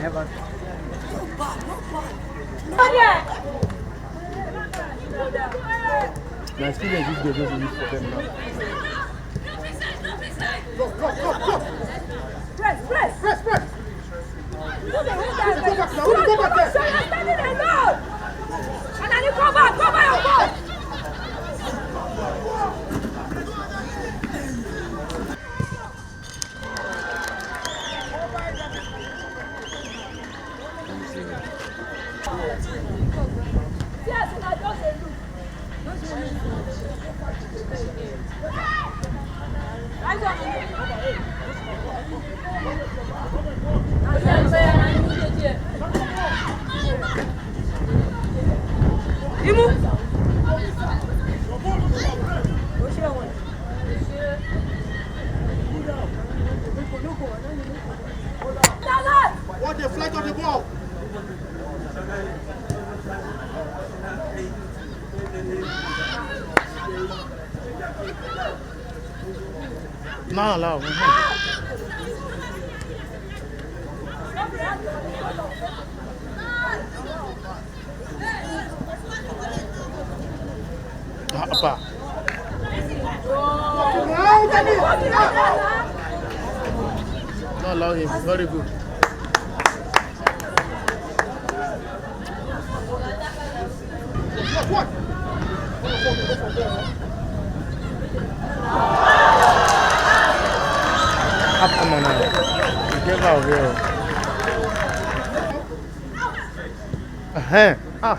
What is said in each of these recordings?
Never. My experience is good for them now. Press. Go back there. And then you go back your ball. What the flight of the ball? No, no. Apa? No, allow him. Very good. What? Come on now. Get out here. Ah.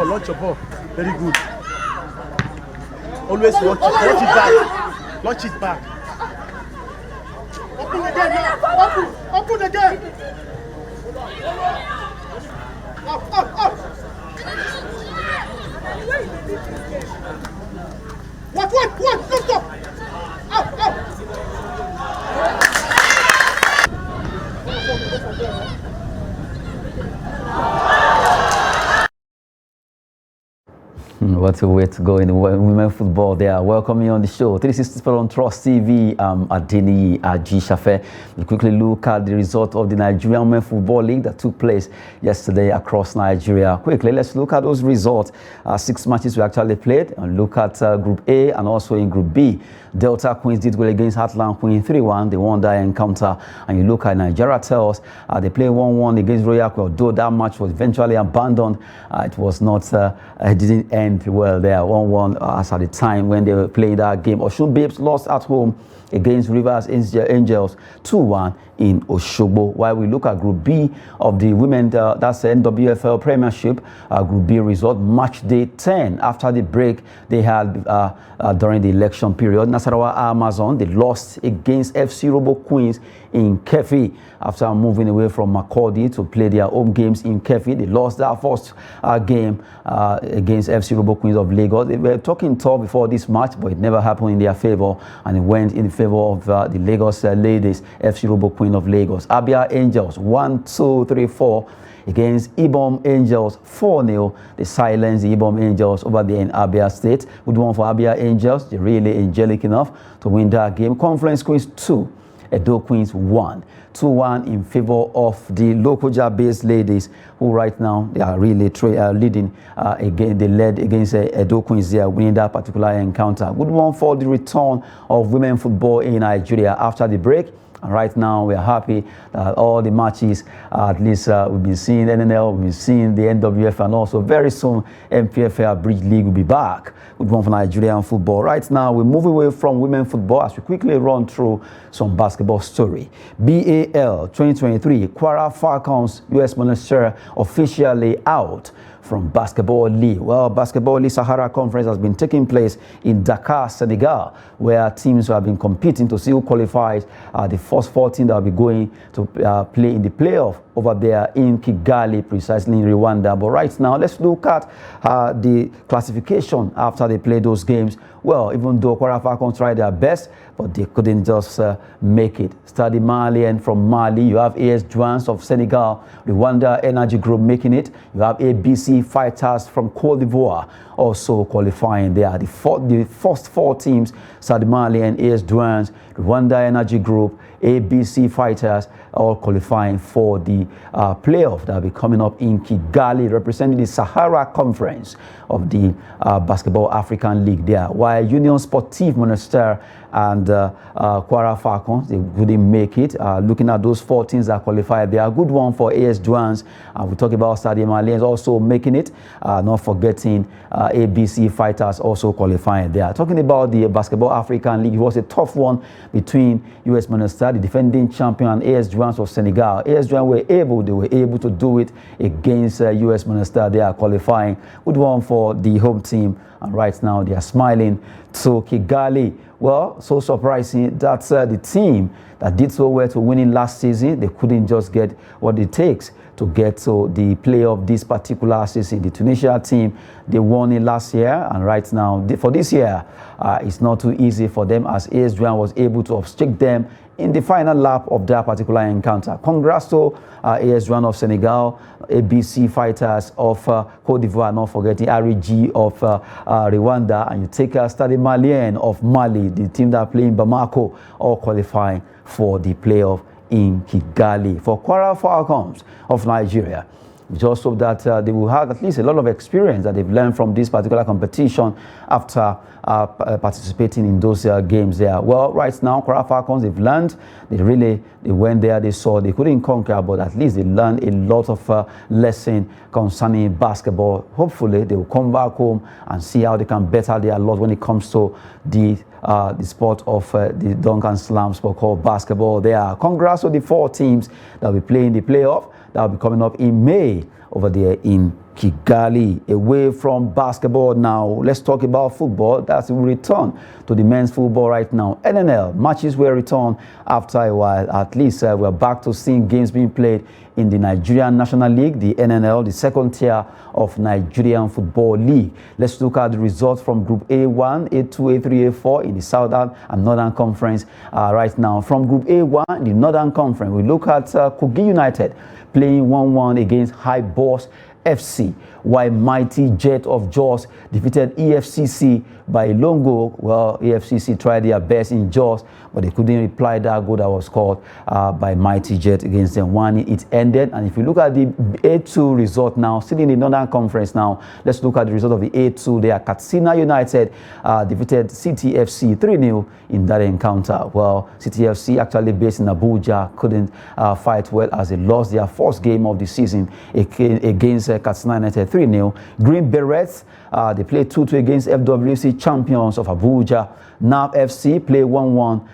Launch your ball. Very good. Always watch it back. Launch it back. Open again now. Open again. Up. What? Stop. Up. What a way to go in women football. They are welcoming you on the show. 360 Sport on Trust TV. Adeni Ajishafe. We quickly look at the result of the Nigerian Women Football League that took place yesterday across Nigeria. Quickly, let's look at those results. 6 matches we actually played, and look at Group A and also in Group B. Delta Queens did well against Heartland Queen 3-1. They won that encounter. And you look at Nigeria Tells, they played 1-1 against Royal Queen. Although that match was eventually abandoned, it was not, it didn't end well there. 1-1 as at the time when they were playing that game. Osun Babes lost at home against Rivers Angels 2-1 in Osogbo. While we look at Group B of the women, that's the NWFL Premiership, Group B result, match day 10. After the break they had during the election period, Nasarawa Amazon, they lost against FC Robo Queens in Kefi. After moving away from Makurdi to play their home games in Kefi, they lost their first game against FC Robo Queens of Lagos. They were talking tough before this match, but it never happened in their favor, and it went in favor of the Lagos ladies, FC Robo Queen of Lagos. Abia Angels 1-2-3-4 against Ibom Angels 4-0. They silenced the Ibom Angels over there in Abia State. Good one for Abia Angels. They're really angelic enough to win that game. Conference Queens 2, Edo Queens 1. 2-1 in favor of the Lokoja-based ladies, who right now they are really leading again. They led against Edo Queens there, winning that particular encounter. Good one for the return of women football in Nigeria after the break. And right now, we are happy that all the matches, at least we've been seeing NNL, we've been seeing the NWF, and also very soon MPFL Bridge League will be back. Good one for Nigerian football. Right now, we move away from women football as we quickly run through some basketball story. BAL 2023, Kwara Falcons US Monastir officially out from Basketball League. Well, Basketball League Sahara Conference has been taking place in Dakar, Senegal, where teams have been competing to see who qualifies the first 14 that will be going to play in the playoff over there in Kigali, precisely in Rwanda. But right now, let's look at the classification after they played those games. Well, even though Kwara Falcons tried their best, but they couldn't just make it. Stade Malien from Mali, you have AS Douanes of Senegal, Rwanda Energy Group making it. You have ABC Fighters from Cote d'Ivoire also qualifying. They are the first 4 teams: Sadio Mane and AS Douanes, Rwanda Energy Group, ABC Fighters, all qualifying for the playoff that will be coming up in Kigali, representing the Sahara Conference of the Basketball African League there. While Union Sportive Monastir and Kwara Falcons, they couldn't make it. Looking at those 4 teams that qualified, they are a good one for AS Douanes. We talk about Sadio Mane also making it, not forgetting ABC Fighters also qualifying there. Talking about the Basketball African League, it was a tough one between US Monastir, the defending champion, and AS Douanes of Senegal. AS Douanes were able to do it against US Monastir. They are qualifying. Good one for the home team, and right now they are smiling to Kigali. Well, so surprising that the team that did so well to winning last season, they couldn't just get what it takes to get to the playoff this particular season. The Tunisia team, they won it last year, and right now, for this year, it's not too easy for them, as AS Douanes was able to obstruct them in the final lap of that particular encounter. Congrats to AS Douanes of Senegal, ABC Fighters of Cote d'Ivoire, not forgetting REG of Rwanda, and you take Stade Malien of Mali, the team that play in Bamako, all qualifying for the playoff in Kigali. For Kwara Falcons of Nigeria, we just hope that they will have at least a lot of experience that they've learned from this particular competition after participating in those games there. Well, right now, Kwara Falcons, they've learned. They went there, they saw they couldn't conquer, but at least they learned a lot of lesson concerning basketball. Hopefully, they will come back home and see how they can better their lot when it comes to the sport of the Duncan Slam sport called basketball. There are congrats to the 4 teams that will be playing the playoff. That will be coming up in May over there in Kigali. Away from basketball now, let's talk about football. That's we return to the men's football right now. NNL matches will return after a while. At least we're back to seeing games being played in the Nigerian National League, the NNL, the second tier of Nigerian Football League. Let's look at the results from Group A1, A2, A3, A4 in the Southern and Northern Conference right now. From Group A1, the Northern Conference, we look at Kogi United playing 1-1 against High Boss FC, while Mighty Jet of Jos defeated EFCC by a long goal. Well, EFCC tried their best in Jos, but they couldn't reply that goal that was scored by Mighty Jet against them. It ended. And if you look at the A2 result now, still in the Northern Conference now, let's look at the result of the A2 there. Katsina United defeated CTFC 3-0 in that encounter. Well, CTFC, actually based in Abuja, couldn't fight well as they lost their first game of the season against Katsina United 3-0. Green Berets, they played 2-2 against FWC champions of Abuja. NAP FC played 1-1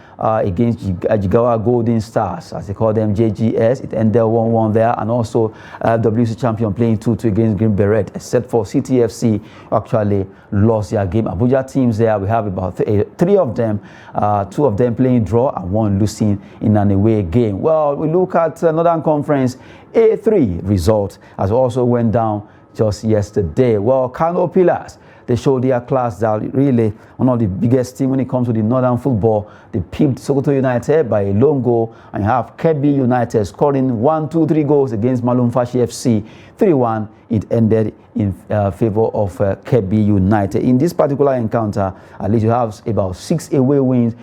against Jigawa Golden Stars, as they call them, JGS. It ended 1-1 there. And also FWC champion playing 2-2 against Green Beret, except for CTFC, who actually lost their game. Abuja teams there, we have about 3 of them, 2 of them playing draw and 1 losing in an away game. Well, we look at Northern Conference A3 result, as also went down just yesterday. Well, Kano Pillars, they showed their class that really one of the biggest team when it comes to the Northern football. They pipped Sokoto United by a lone goal, and you have Kebbi United scoring 1, 2, 3 goals against Malumfashi FC. 3-1, it ended in favor of Kebbi United. In this particular encounter, at least you have about 6 away wins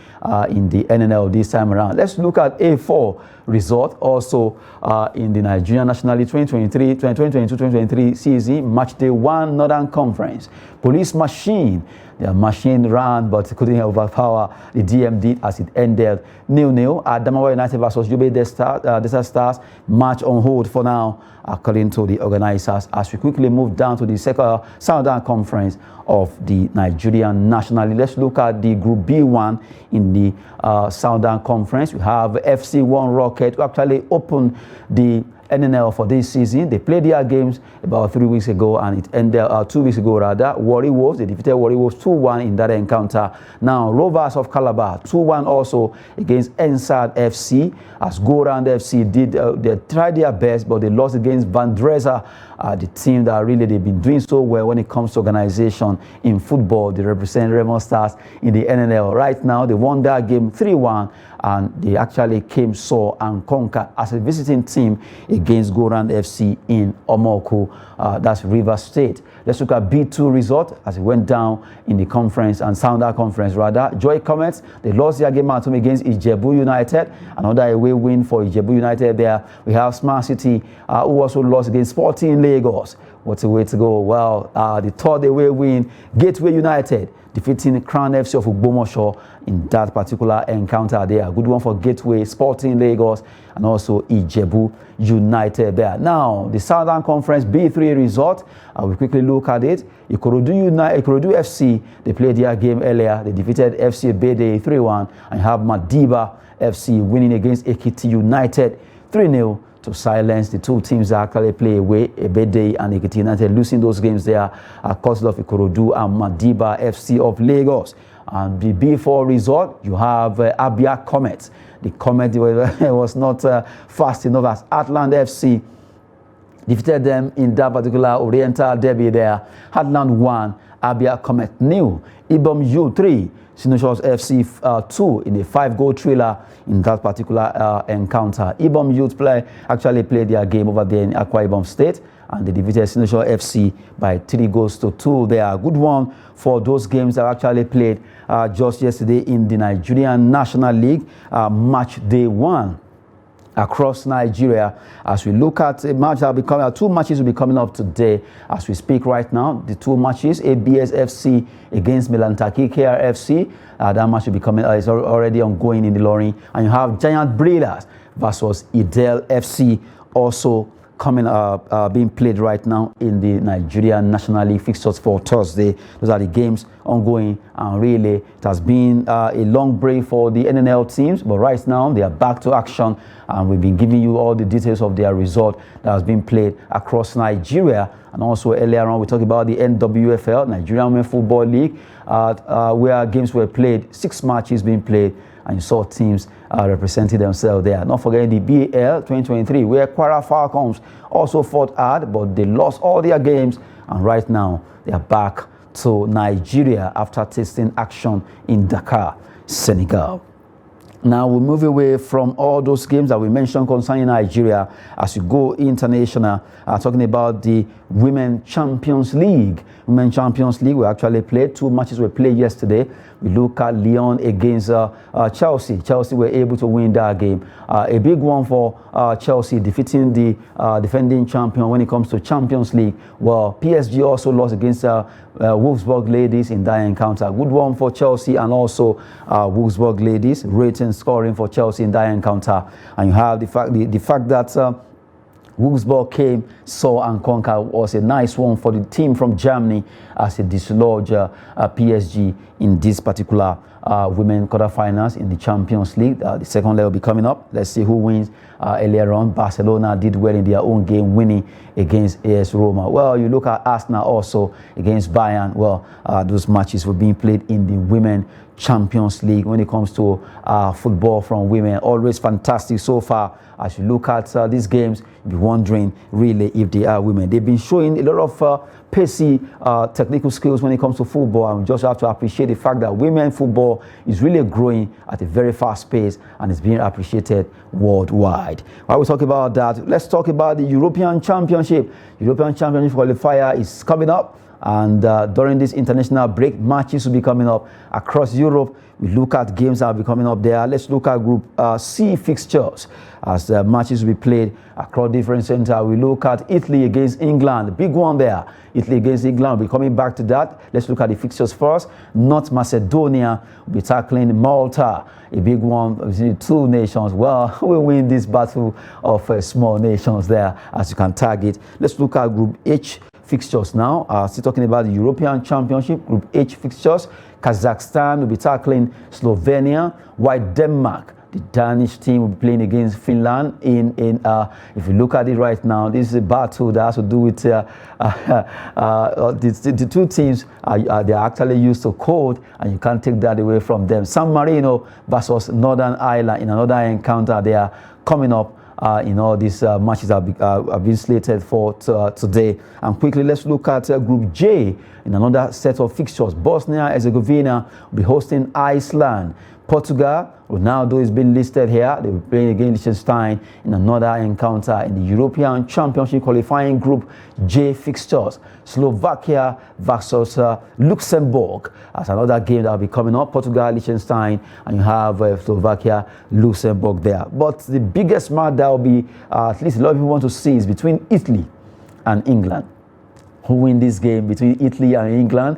in the NNL this time around. Let's look at A4 result also in the Nigerian National League 2022-2023 season, match day 1 Northern Conference. Police Machine, their machine ran but couldn't overpower the DMD as it ended 0-0. Adamawa United versus Yobe Desert Stars, match on hold for now, according to the organizers, as we quickly move down to the second Southern Conference of the Nigerian National League. Let's look at the Group B1 in the Southern Conference. We have FC1 Rocket, who actually opened the NNL for this season. They played their games about 3 weeks ago, and it ended 2 weeks ago rather. Warri Wolves, they defeated Warri Wolves 2-1 in that encounter. Now Rovers of Calabar 2-1 also against Ensad FC, as Gorand FC did they tried their best, but they lost against Van Dresa, the team that really they've been doing so well when it comes to organization in football. They represent Remo Stars in the NNL. Right now they won that game 3-1, and they actually came sore and conquered as a visiting team against Goran FC in Omoko. That's Rivers State. Let's look at B2 result as it went down in the conference and Sounder Conference rather. Joy Comets, they lost their game at home against Ijebu United. Another away win for Ijebu United there. We have Smart City who also lost against Sporting Lagos. What a way to go. Well, the third away win, Gateway United defeating Crown FC of Ogbomoso in that particular encounter there. Good one for Gateway, Sporting Lagos, and also Ijebu United there. Now, the Southern Conference B3 result, we quickly look at it. Ikorodu FC, they played their game earlier. They defeated FC Bede 3-1, and you have Madiba FC winning against Ekiti United 3-0. To silence the two teams that actually play away, Ebede and Ekiti United, losing those games there at cost of Ikorodu and Madiba FC of Lagos. And the B4 result, you have Abia Comet. The Comet was not fast enough as Atland FC defeated them in that particular Oriental derby there. Atland 1, Abia Comet 0. Ibom U 3. Sinocious FC 2 in a 5-goal thriller in that particular encounter. Ibom Youth actually played their game over there in Akwa Ibom State, and they defeated Sinocious FC by 3-2. They are a good one for those games that actually played just yesterday in the Nigerian National League match day 1. Across Nigeria, as we look at a match that will be coming, 2 matches will be coming up today as we speak right now. The 2 matches, ABS FC against Melantaki KRFC. That match will be coming, is already ongoing in the Ilorin. And you have Giant Breeders versus Idel FC also coming being played right now in the Nigerian National League fixtures for Thursday. Those are the games ongoing, and really it has been a long break for the NNL teams, but right now they are back to action, and we've been giving you all the details of their result that has been played across Nigeria. And also earlier on we talked about the NWFL, Nigerian Women Football League, where games were played, 6 matches being played, and you saw teams representing themselves there. Not forgetting the BAL 2023, where Kwara Falcons also fought hard, but they lost all their games, and right now they are back to Nigeria after tasting action in Dakar, Senegal. Now we move away from all those games that we mentioned concerning Nigeria as we go international, talking about the Women Champions League. Women Champions League, we actually played 2 matches were played yesterday. We look at Lyon against Chelsea. Chelsea were able to win that game. A big one for Chelsea, defeating the defending champion when it comes to Champions League. Well, PSG also lost against Wolfsburg Ladies in that encounter. Good one for Chelsea and also Wolfsburg Ladies. Rating scoring for Chelsea in that encounter. And you have the fact that Wolfsburg came, saw and conquer was a nice one for the team from Germany as they dislodge PSG in this particular women quarterfinals in the Champions League. The second leg will be coming up. Let's see who wins. Earlier on, Barcelona did well in their own game, winning against AS Roma. Well, you look at Arsenal also against Bayern. Well, those matches were being played in the Women Champions League. When it comes to football from women, always fantastic so far. As you look at these games, you'll be wondering really if they are women. They've been showing a lot of pacey technical skills when it comes to football, and we just have to appreciate the fact that women football is really growing at a very fast pace and is being appreciated worldwide. While we talk about that, let's talk about the European Championship. European Championship qualifier is coming up, and during this international break, matches will be coming up across Europe. We look at games that will be coming up there. Let's look at Group C fixtures as matches will be played across different centers. We look at Italy against England, big one there. Italy against England, we'll be coming back to that. Let's look at the fixtures first. North Macedonia will be tackling Malta, a big one between the 2 nations. Well, we win this battle of small nations there, as you can target. Let's look at Group H fixtures now. Still talking about the European Championship, Group H fixtures. Kazakhstan will be tackling Slovenia, while Denmark, the Danish team, will be playing against Finland. If you look at it right now, this is a battle that has to do with the 2 teams. They are actually used to cold, and you can't take that away from them. San Marino versus Northern Ireland in another encounter. They are coming up in all these matches that have been slated for today. And quickly, let's look at Group J in another set of fixtures. Bosnia-Herzegovina will be hosting Iceland. Portugal, Ronaldo is being listed here. They will be playing against Liechtenstein in another encounter in the European Championship qualifying Group J fixtures. Slovakia versus Luxembourg as another game that will be coming up. Portugal, Liechtenstein, and you have Slovakia, Luxembourg there. But the biggest match that will be, at least a lot of people want to see, is between Italy and England. Who win this game between Italy and England?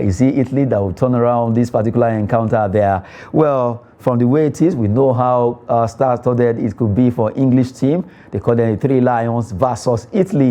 Is it Italy that will turn around this particular encounter there? Well, from the way it is, we know how star-studded it could be for English team. They call them the Three Lions versus Italy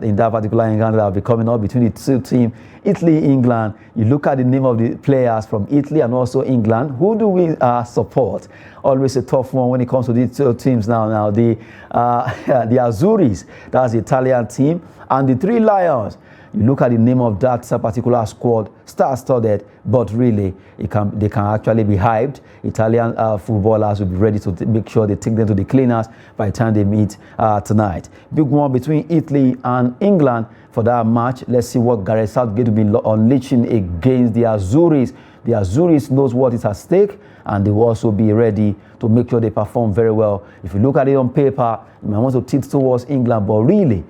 in that particular encounter that will be coming up between the two teams. Italy, England. You look at the name of the players from Italy and also England. Who do we support? Always a tough one when it comes to these two teams now. The Azzurris, that's the Italian team, and the Three Lions. You look at the name of that particular squad, star-studded, but really they can actually be hyped. Italian footballers will be ready to make sure they take them to the cleaners by the time they meet tonight. Big one between Italy and England for that match. Let's see what Gareth Southgate will be unleashing against the Azzurris. The Azzurris knows what is at stake, and they will also be ready to make sure they perform very well. If you look at it on paper, you might want to tilt towards England, but really,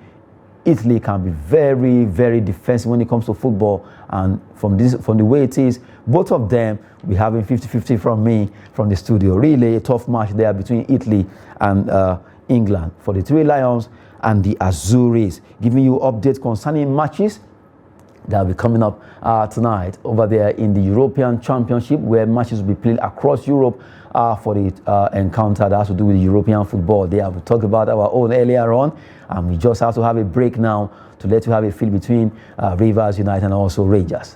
Italy can be very, very defensive when it comes to football, and from the way it is, both of them will be having 50-50 from me from the studio. Really a tough match there between Italy and England for the Three Lions and the Azzurris. Giving you updates concerning matches that will be coming up tonight over there in the European Championship, where matches will be played across Europe for the encounter that has to do with European football. They have talked about our own earlier on, and we just have to have a break now to let you have a feel between Rivers United and also Rangers.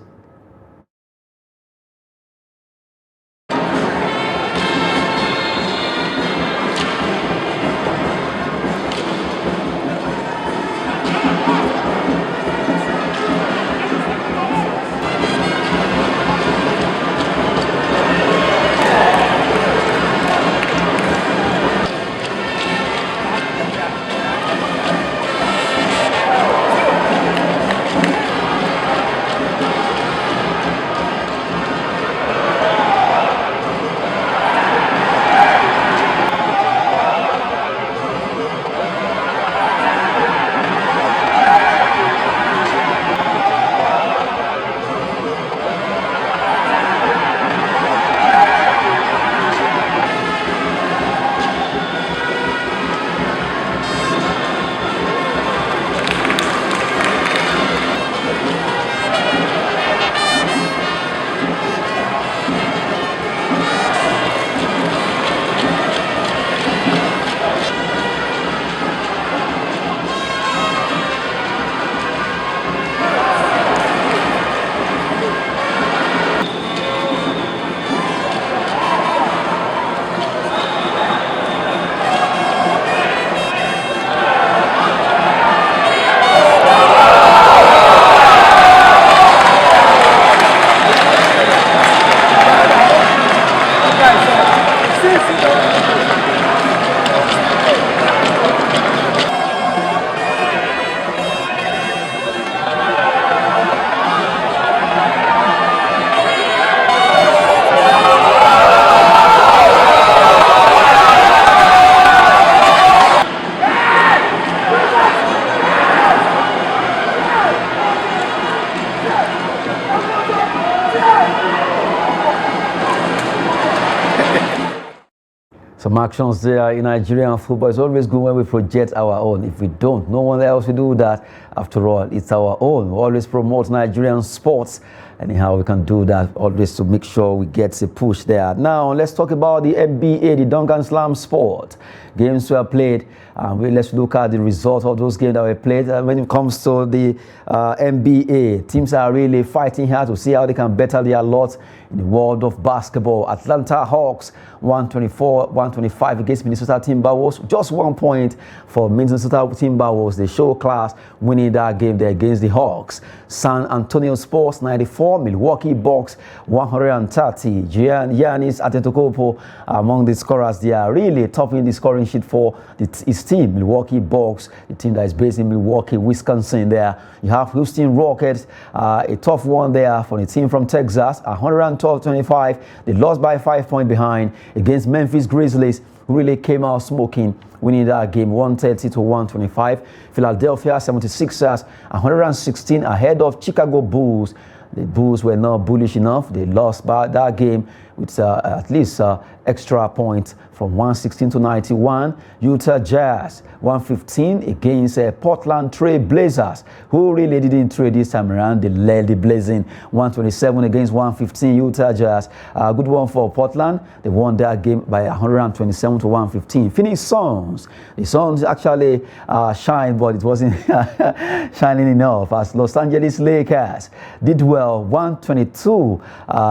Some actions there in Nigerian football. It's always good when we project our own. If we don't, no one else will do that. After all, it's our own. We always promote Nigerian sports. Anyhow, we can do that always to make sure we get a push there. Now, let's talk about the NBA, the Duncan Slam sport. Games were played. Let's look at the results of those games that were played. When it comes to the NBA, teams are really fighting hard to see how they can better their lot in the world of basketball. Atlanta Hawks 124-125 against Minnesota Timberwolves. Just 1 point for Minnesota Timberwolves. They show class winning that game there against the Hawks. San Antonio Spurs 94, Milwaukee Bucks 130. Giannis Antetokounmpo among the scorers. They are really topping the scoring sheet for his team, Milwaukee Bucks, the team that is based in Milwaukee, Wisconsin. There you have Houston Rockets, a tough one there for the team from Texas, 112-25. They lost by 5 points behind against Memphis Grizzlies, who really came out smoking, winning that game 130-125. Philadelphia 76ers 116 ahead of Chicago Bulls. The Bulls were not bullish enough. They lost by that game with at least extra points from 116-91. Utah Jazz 115 against Portland Trail Blazers, who really didn't trade this time around. They led the Blazing 127 against 115. Utah Jazz, a good one for Portland. They won that game by 127-115. Phoenix Suns, the Suns actually shined, but it wasn't shining enough as Los Angeles Lakers did well, 122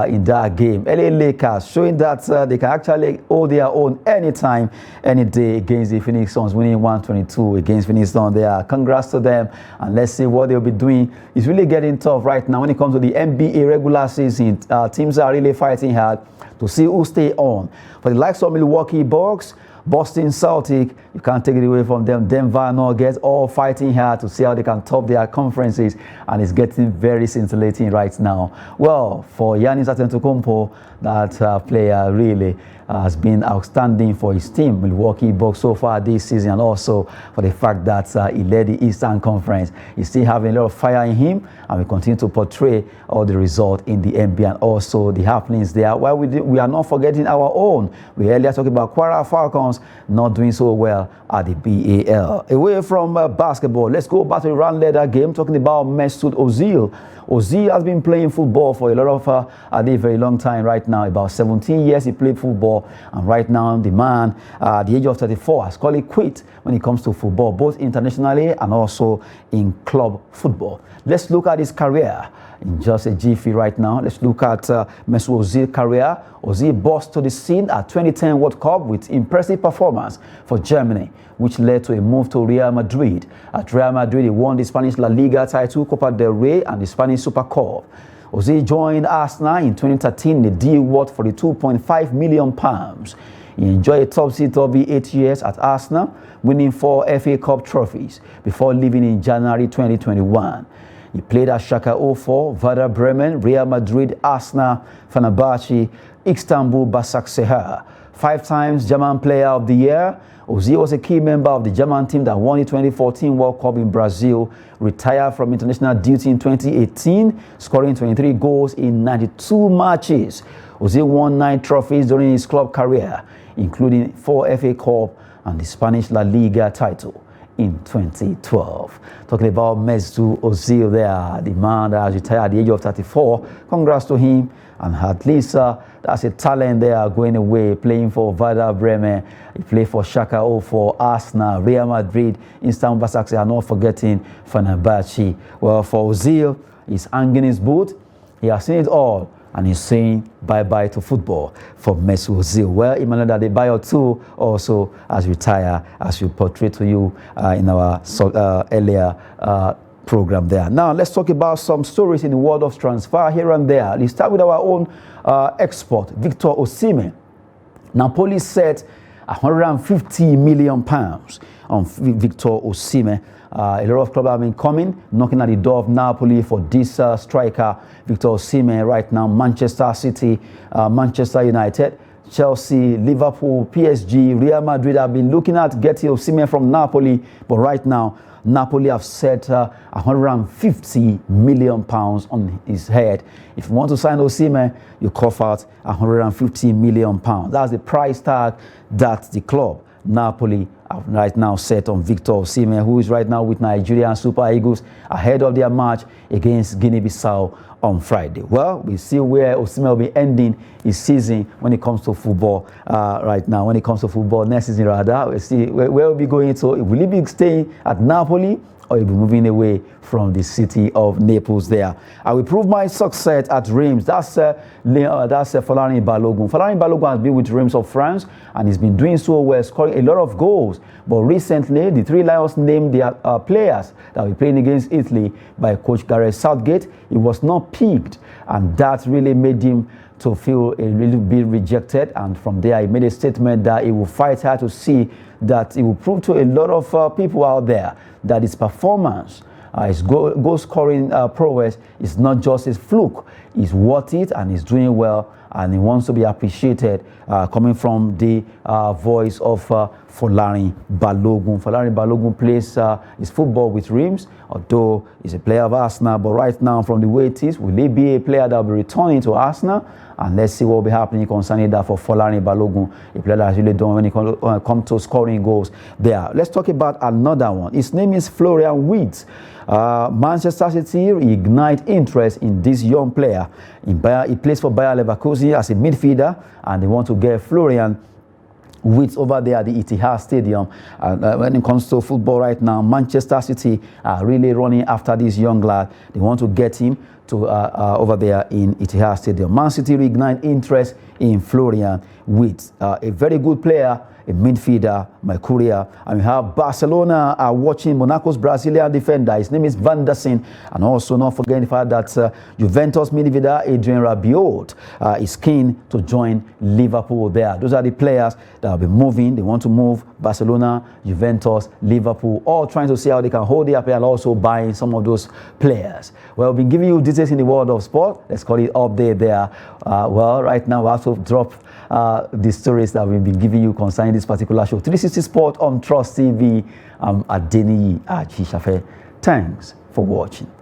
in that game. LA Lakers showing that they can actually hold their own anytime, any day against the Phoenix Suns, winning 122 against Phoenix Suns. They are congrats to them, and let's see what they'll be doing. It's really getting tough right now when it comes to the NBA regular season. Teams are really fighting hard to see who stay on. For the likes of Milwaukee Bucks, Boston Celtic, you can't take it away from them. Denver Nuggets, all fighting hard to see how they can top their conferences, and it's getting very scintillating right now. Well, for Giannis Antetokounmpo, that player really has been outstanding for his team, Milwaukee Bucks, so far this season, and also for the fact that he led the Eastern Conference. He's still having a lot of fire in him, and we continue to portray all the result in the NBA and also the happenings there. While we are not forgetting our own. We earlier talked about Kwara Falcons not doing so well at the BAL. Away from basketball, let's go back to the round leader game, talking about Mesut Ozil. Ozil has been playing football for a lot of a very long time right now. About 17 years he played football, and right now the man at the age of 34 has called it quit when it comes to football, both internationally and also in club football. Let's look at his career in just a jiffy right now. Let's look at Mesut Ozil's career. Ozil burst to the scene at 2010 World Cup with impressive performance for Germany, which led to a move to Real Madrid. At Real Madrid, he won the Spanish La Liga title, Copa del Rey, and the Spanish Super Cup. Ozil joined Arsenal in 2013, a deal worth £42.5 million. He enjoyed a top seat of the 8 years at Arsenal, winning 4 FA Cup trophies before leaving in January 2021. He played at Schalke 04, Werder Bremen, Real Madrid, Arsenal, Fenerbahce, Istanbul, Başakşehir. 5 times German Player of the Year. Ozil was a key member of the German team that won the 2014 World Cup in Brazil, retired from international duty in 2018, scoring 23 goals in 92 matches. Ozil won 9 trophies during his club career, including 4 FA Cup and the Spanish La Liga title in 2012. Talking about Mesut Ozil there, the man that has retired at the age of 34. Congrats to him, and at least that's a talent there going away, playing for Werder Bremen. He played for Schalke 04, Arsenal, Real Madrid, Istanbul, Başakşehir, and not forgetting Fenerbahce. Well, for Ozil, he's hanging his boot. He has seen it all, and he's saying bye-bye to football for Mesut Ozil. Well, Emmanuel Adebayo too also has retired, as we portrayed to you in our earlier program there. Now, let's talk about some stories in the world of transfer here and there. Let's start with our own export, Victor Osimhen. Napoli set £150 million on Victor Osimhen. A lot of clubs have been coming, knocking at the door of Napoli for this striker, Victor Osimhen, right now. Manchester City, Manchester United, Chelsea, Liverpool, PSG, Real Madrid have been looking at getting Osimhen from Napoli, but right now, Napoli have set £150 million on his head. If you want to sign Osimhen, you cough out £150 million. That's the price tag that the club, Napoli, have right now set on Victor Osimhen, who is right now with Nigerian Super Eagles ahead of their match against Guinea-Bissau on Friday. Well, we see where Osimhen will be ending his season when it comes to football right now. When it comes to football next season, rather, we'll see where we'll be going to. Will he be staying at Napoli, or he'll be moving away from the city of Naples there. I will prove my success at Reims. That's Folarin Balogun. Folarin Balogun has been with Reims of France and he's been doing so well, scoring a lot of goals. But recently, the Three Lions named their players that will be playing against Italy by Coach Gareth Southgate. He was not picked, and that really made him to feel a little bit rejected. And from there, he made a statement that he will fight hard to see that he will prove to a lot of people out there that his performance, his goal scoring prowess is not just a fluke. He's worth it and he's doing well, and he wants to be appreciated, coming from the voice of Folarin Balogun. Folarin Balogun plays his football with Reims, although he's a player of Arsenal. But right now, from the way it is, will he be a player that will be returning to Arsenal? And let's see what will be happening concerning that for Folarin Balogun, a player that has really done when it comes to scoring goals there. Let's talk about another one. His name is Florian Wirtz. Manchester City ignite interest in this young player. He plays for Bayer Leverkusen as a midfielder, and they want to get Florian Wirtz over there at the Etihad Stadium. When it comes to football right now, Manchester City are really running after this young lad. They want to get him to over there in Etihad Stadium. Man City reignite interest in Florian Wirtz, a very good player, a midfielder, my career. And we have Barcelona watching Monaco's Brazilian defender. His name is Van der Seen. And also not forgetting the fact that Juventus midfielder Adrien Rabiot is keen to join Liverpool there. Those are the players that will be moving. They want to move Barcelona, Juventus, Liverpool, all trying to see how they can hold their player and also buying some of those players. Well, we've been giving you details in the world of sport. Let's call it update there. Well, right now we have to drop the stories that we've been giving you concerning this particular show. 360 Sport on Trust TV. I'm Adeniyi Ajisafe. Thanks for watching.